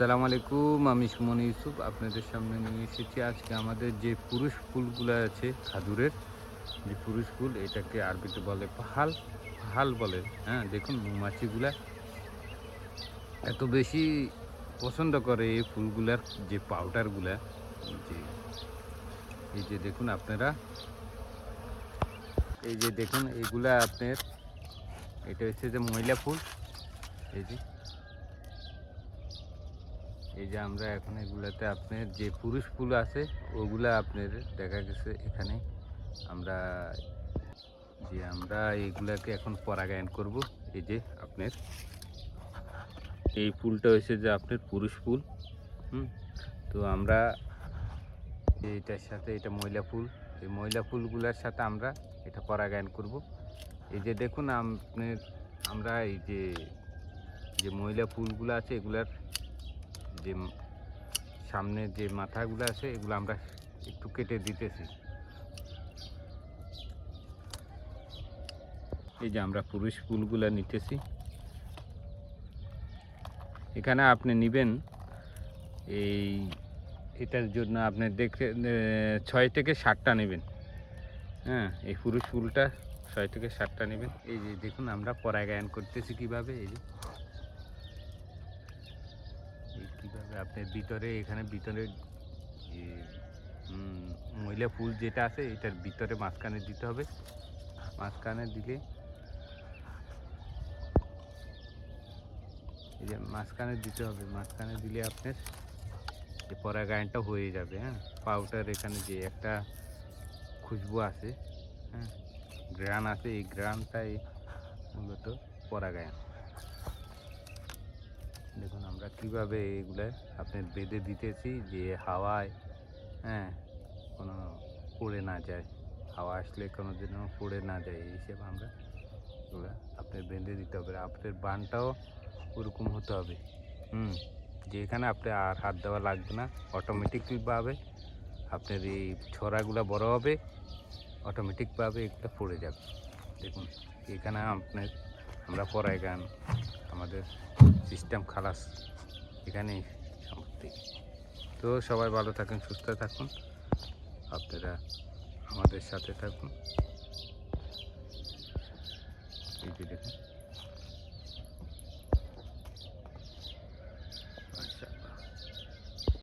আসসালামু আলাইকুম, আমি সুমন ইউসুফ আপনাদের সামনে নিয়ে এসেছি আজকে আমাদের যে পুরুষ ফুলগুলো আছে খাদুরের যে পুরুষ ফুল, এটাকে আরবিতে বলে পাহাল। পাহাল বলে। হ্যাঁ, দেখুন মৌমাছিগুলা এত বেশি পছন্দ করে এই ফুলগুলার যে পাউডারগুলা। যে এই যে দেখুন আপনারা, এই যে দেখুন এইগুলা আপনার, এটা হচ্ছে যে ময়লা ফুল। এই যে আমরা এখন এগুলাতে আপনার যে পুরুষ ফুল আছে ওগুলা আপনার দেখা গেছে এখানে আমরা এইগুলাকে এখন পরাগায়ন করব। এই যে আপনার এই ফুলটা হয়েছে যে আপনার পুরুষ ফুল। তো আমরা এইটার সাথে, এটা ময়লা ফুল, এই ময়লা ফুলগুলোর সাথে আমরা এটা পরাগায়ন করব। এই যে দেখুন আপনার, আমরা এই যে ময়লা ফুলগুলো আছে এগুলার যে সামনে যে মাথাগুলো আছে এগুলো আমরা একটু কেটে দিতেছি। এই যে আমরা পুরুষ ফুলগুলো নিতেছি। এখানে আপনি নেবেন এটার জন্য আপনি দেখে 6 থেকে 7টা নেবেন। হ্যাঁ, এই পুরুষ ফুলটা 6 থেকে 7টা নেবেন। এই যে দেখুন আমরা পরাগায়ন করতেছি কিভাবে। এই যে কীভাবে আপনার ভিতরে, এখানে ভিতরে ময়লা ফুল যেটা আছে এটার ভিতরে মাঝখানে দিতে হবে। মাঝখানে দিলে, এই যে মাঝখানে দিতে হবে, মাঝখানে দিলে আপনার যে পরাগায়নটা হয়ে যাবে। হ্যাঁ, পাউডার এখানে যে একটা খুশবু আছে, হ্যাঁ, ঘ্রাণ আছে, এই ঘ্রাণটাই মূলত পরাগায়ন। দেখুন আমরা কিভাবে এগুলো আপনার বেঁধে দিতেছি যে হাওয়ায়, হ্যাঁ, কোনো পড়ে না যায়, হাওয়া আসলে কোনো দিনও পড়ে না যায়, এই হিসেবে আমরা এগুলো আপনার বেঁধে দিতে হবে। আপনার বানটাও ওরকম হতে হবে, যে এখানে আপনি আর হাত দেওয়া লাগবে না, অটোমেটিকভাবে আপনার এই ছড়াগুলো বড় হবে, অটোমেটিকভাবে এগুলো পড়ে যাবে। দেখুন এখানে আপনার আমরা পরাগায়ন, আমাদের সিস্টেম খালাস এখানেই সমাপ্তি। তো সবাই ভালো থাকুন, সুস্থ থাকুন, আপনারা আমাদের সাথে থাকুন। এই যে দেখুন।